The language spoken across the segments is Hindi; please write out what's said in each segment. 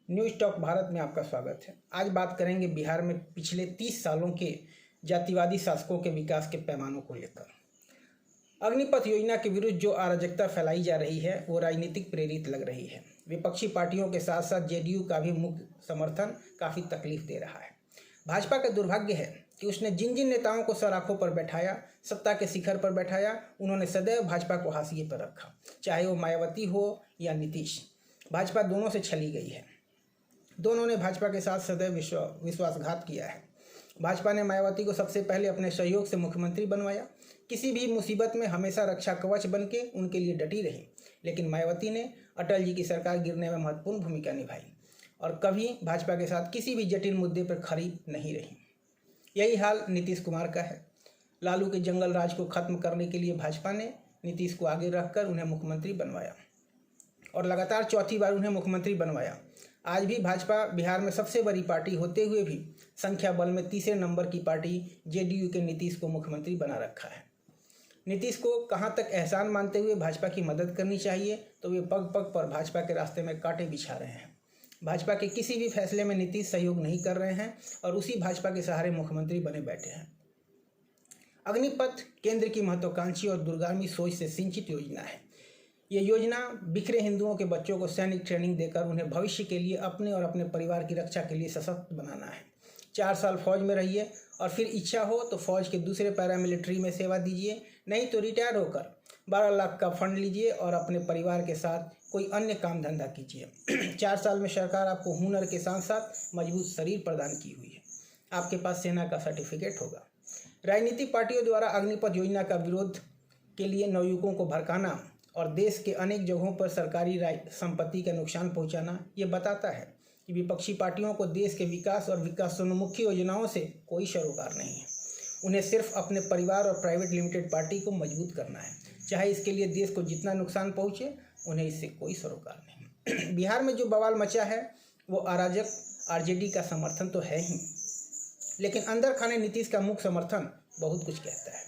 न्यूज़ टॉक भारत में आपका स्वागत है। आज बात करेंगे बिहार में पिछले 30 सालों के जातिवादी शासकों के विकास के पैमानों को लेकर। अग्निपथ योजना के विरुद्ध जो अराजकता फैलाई जा रही है वो राजनीतिक प्रेरित लग रही है। विपक्षी पार्टियों के साथ साथ जेडीयू का भी मुख्य समर्थन काफ़ी तकलीफ दे रहा है। भाजपा का दुर्भाग्य है कि उसने जिन जिन नेताओं को सराखों पर बैठाया, सत्ता के शिखर पर बैठाया, उन्होंने सदैव भाजपा को हाशिए पर रखा। चाहे वो मायावती हो या नीतीश, भाजपा दोनों से छली गई है। दोनों ने भाजपा के साथ सदैव विश्वासघात किया है। भाजपा ने मायावती को सबसे पहले अपने सहयोग से मुख्यमंत्री बनवाया। किसी भी मुसीबत में हमेशा रक्षा कवच बन के उनके लिए डटी रही। लेकिन मायावती ने अटल जी की सरकार गिरने में महत्वपूर्ण भूमिका निभाई और कभी भाजपा के साथ किसी भी जटिल मुद्दे पर खड़ी नहीं रही। यही हाल नीतीश कुमार का है। लालू के जंगल राज को खत्म करने के लिए भाजपा ने नीतीश को आगे रखकर उन्हें मुख्यमंत्री बनवाया और लगातार चौथी बार उन्हें मुख्यमंत्री बनवाया। आज भी भाजपा बिहार में सबसे बड़ी पार्टी होते हुए भी संख्या बल में तीसरे नंबर की पार्टी जेडीयू के नीतीश को मुख्यमंत्री बना रखा है। नीतीश को कहां तक एहसान मानते हुए भाजपा की मदद करनी चाहिए तो वे पग पग पर भाजपा के रास्ते में कांटे बिछा रहे हैं। भाजपा के किसी भी फैसले में नीतीश सहयोग नहीं कर रहे हैं और उसी भाजपा के सहारे मुख्यमंत्री बने बैठे हैं। अग्निपथ केंद्र की महत्वाकांक्षी और दूरगामी सोच से सिंचित योजना है। ये योजना बिखरे हिंदुओं के बच्चों को सैनिक ट्रेनिंग देकर उन्हें भविष्य के लिए अपने और अपने परिवार की रक्षा के लिए सशक्त बनाना है। 4 साल फौज में रहिए और फिर इच्छा हो तो फौज के दूसरे पैरामिलिट्री में सेवा दीजिए, नहीं तो रिटायर होकर 12 लाख का फंड लीजिए और अपने परिवार के साथ कोई अन्य काम धंधा कीजिए। 4 साल में सरकार आपको हुनर के साथ साथ मजबूत शरीर प्रदान की हुई है। आपके पास सेना का सर्टिफिकेट होगा। राजनीतिक पार्टियों द्वारा अग्निपथ योजना का विरोध के लिए नवयुवकों को भड़काना और देश के अनेक जगहों पर सरकारी संपत्ति का नुकसान पहुंचाना ये बताता है कि विपक्षी पार्टियों को देश के विकास और विकासोन्मुखी योजनाओं से कोई सरोकार नहीं है। उन्हें सिर्फ अपने परिवार और प्राइवेट लिमिटेड पार्टी को मजबूत करना है, चाहे इसके लिए देश को जितना नुकसान पहुंचे, उन्हें इससे कोई सरोकार नहीं। बिहार में जो बवाल मचा है वो अराजक आरजेडी का समर्थन तो है ही, लेकिन अंदर खाने नीतीश का मुख्य समर्थन बहुत कुछ कहता है।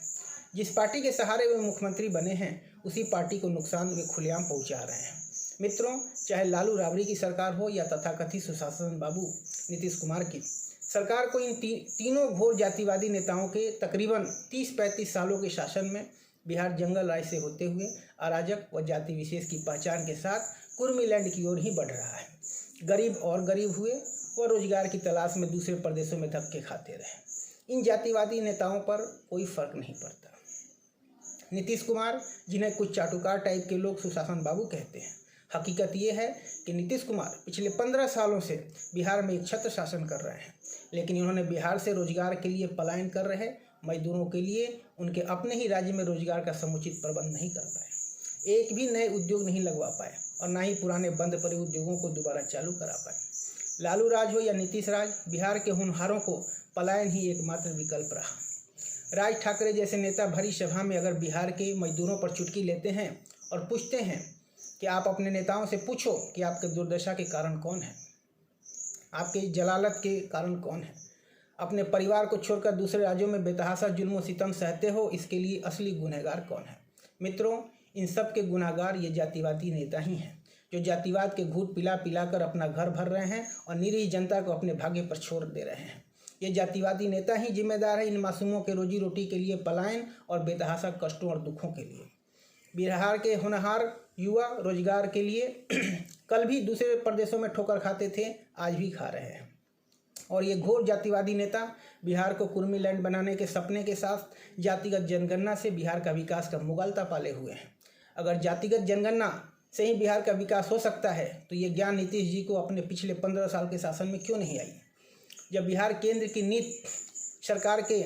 जिस पार्टी के सहारे वे मुख्यमंत्री बने हैं उसी पार्टी को नुकसान वे खुलेआम पहुंचा रहे हैं। मित्रों, चाहे लालू राबड़ी की सरकार हो या तथाकथित सुशासन बाबू नीतीश कुमार की सरकार को, इन तीनों घोर जातिवादी नेताओं के तकरीबन 30-35 सालों के शासन में बिहार जंगल राज से होते हुए अराजक व जाति विशेष की पहचान के साथ कुर्मी लैंड की ओर ही बढ़ रहा है। गरीब और गरीब हुए व रोजगार की तलाश में दूसरे प्रदेशों में धक्के खाते रहे। इन जातिवादी नेताओं पर कोई फर्क नहीं पड़ता। नीतीश कुमार, जिन्हें कुछ चाटुकार टाइप के लोग सुशासन बाबू कहते हैं, हकीकत ये है कि नीतीश कुमार पिछले 15 सालों से बिहार में एक छत्र शासन कर रहे हैं, लेकिन इन्होंने बिहार से रोजगार के लिए पलायन कर रहे मजदूरों के लिए उनके अपने ही राज्य में रोजगार का समुचित प्रबंध नहीं कर पाए। एक भी नए उद्योग नहीं लगवा पाए और ना ही पुराने बंद पड़े उद्योगों को दोबारा चालू करा पाए। लालू राज हो या नीतीश राज, बिहार के होनहारों को पलायन ही एकमात्र विकल्प रहा। राज ठाकरे जैसे नेता भरी सभा में अगर बिहार के मजदूरों पर चुटकी लेते हैं और पूछते हैं कि आप अपने नेताओं से पूछो कि आपके दुर्दशा के कारण कौन है, आपके जलालत के कारण कौन है, अपने परिवार को छोड़कर दूसरे राज्यों में बेतहाशा जुल्म सितम सहते हो, इसके लिए असली गुनहगार कौन है? मित्रों, इन सब के गुनहगार ये जातिवादी नेता ही हैं, जो जातिवाद के घूंट पिला पिलाकर अपना घर भर रहे हैं और निरीह जनता को अपने भाग्य पर छोड़ दे रहे हैं। ये जातिवादी नेता ही जिम्मेदार है इन मासूमों के रोजी रोटी के लिए पलायन और बेतहाशा कष्टों और दुखों के लिए। बिहार के होनहार युवा रोजगार के लिए कल भी दूसरे प्रदेशों में ठोकर खाते थे, आज भी खा रहे हैं। और ये घोर जातिवादी नेता बिहार को कुर्मी लैंड बनाने के सपने के साथ जातिगत जनगणना से बिहार का विकास का मुगालता पाले हुए हैं। अगर जातिगत जनगणना से ही बिहार का विकास हो सकता है तो ये ज्ञान नीतीश जी को अपने पिछले 15 साल के शासन में क्यों नहीं आई? जब बिहार केंद्र की नीति सरकार के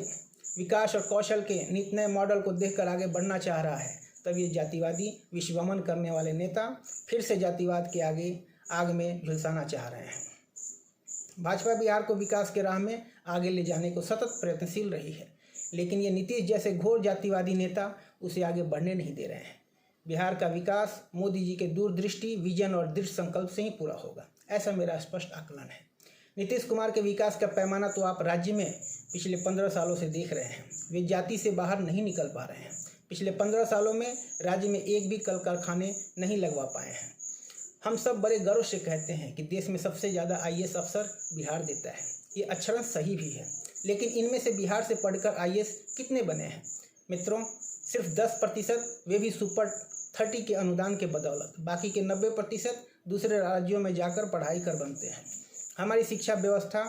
विकास और कौशल के नित नए मॉडल को देखकर आगे बढ़ना चाह रहा है, तब ये जातिवादी विश्वमन करने वाले नेता फिर से जातिवाद के आग में झुलसाना चाह रहे हैं। भाजपा बिहार को विकास के राह में आगे ले जाने को सतत प्रयत्नशील रही है, लेकिन ये नीतीश जैसे घोर जातिवादी नेता उसे आगे बढ़ने नहीं दे रहे हैं। बिहार का विकास मोदी जी के दूरदृष्टि, विजन और दृढ़ संकल्प से ही पूरा होगा, ऐसा मेरा स्पष्ट आकलन है। नीतीश कुमार के विकास का पैमाना तो आप राज्य में पिछले 15 सालों से देख रहे हैं। वे जाति से बाहर नहीं निकल पा रहे हैं। पिछले 15 सालों में राज्य में एक भी कल कारखाने नहीं लगवा पाए हैं। हम सब बड़े गर्व से कहते हैं कि देश में सबसे ज़्यादा IAS अफसर बिहार देता है। ये अक्षरशः सही भी है, लेकिन इनमें से बिहार से पढ़कर IAS कितने बने हैं? मित्रों, सिर्फ 10%, वे भी सुपर 30 के अनुदान के बदौलत। बाकी के 90% दूसरे राज्यों में जाकर पढ़ाई कर बनते हैं। हमारी शिक्षा व्यवस्था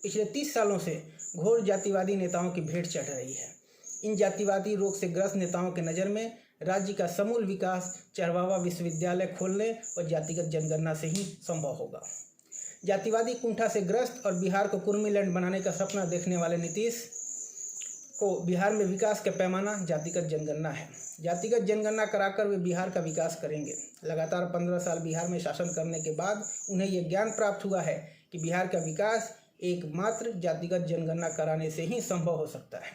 पिछले 30 सालों से घोर जातिवादी नेताओं की भेंट चढ़ रही है। इन जातिवादी रोग से ग्रस्त नेताओं के नज़र में राज्य का समूल विकास चरवाहा विश्वविद्यालय खोलने और जातिगत जनगणना से ही संभव होगा। जातिवादी कुंठा से ग्रस्त और बिहार को कुर्मीलैंड बनाने का सपना देखने वाले नीतीश को बिहार में विकास का पैमाना जातिगत जनगणना है। जातिगत जनगणना कराकर वे बिहार का विकास करेंगे। लगातार 15 साल बिहार में शासन करने के बाद उन्हें यह ज्ञान प्राप्त हुआ है कि बिहार का विकास एकमात्र जातिगत जनगणना कराने से ही संभव हो सकता है।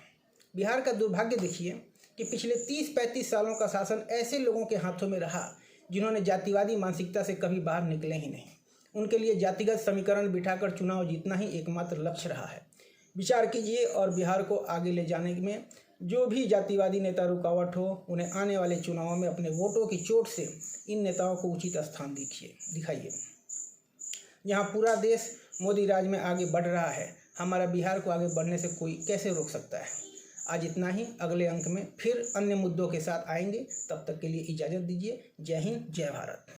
बिहार का दुर्भाग्य देखिए कि पिछले 30-35 सालों का शासन ऐसे लोगों के हाथों में रहा जिन्होंने जातिवादी मानसिकता से कभी बाहर निकले ही नहीं। उनके लिए जातिगत समीकरण बिठाकर चुनाव जीतना ही एकमात्र लक्ष्य रहा है। विचार कीजिए और बिहार को आगे ले जाने में जो भी जातिवादी नेता रुकावट हो, उन्हें आने वाले चुनावों में अपने वोटों की चोट से इन नेताओं को उचित स्थान दिखाइए। यहाँ पूरा देश मोदी राज में आगे बढ़ रहा है, हमारा बिहार को आगे बढ़ने से कोई कैसे रोक सकता है? आज इतना ही। अगले अंक में फिर अन्य मुद्दों के साथ आएंगे। तब तक के लिए इजाज़त दीजिए। जय हिंद, जय भारत।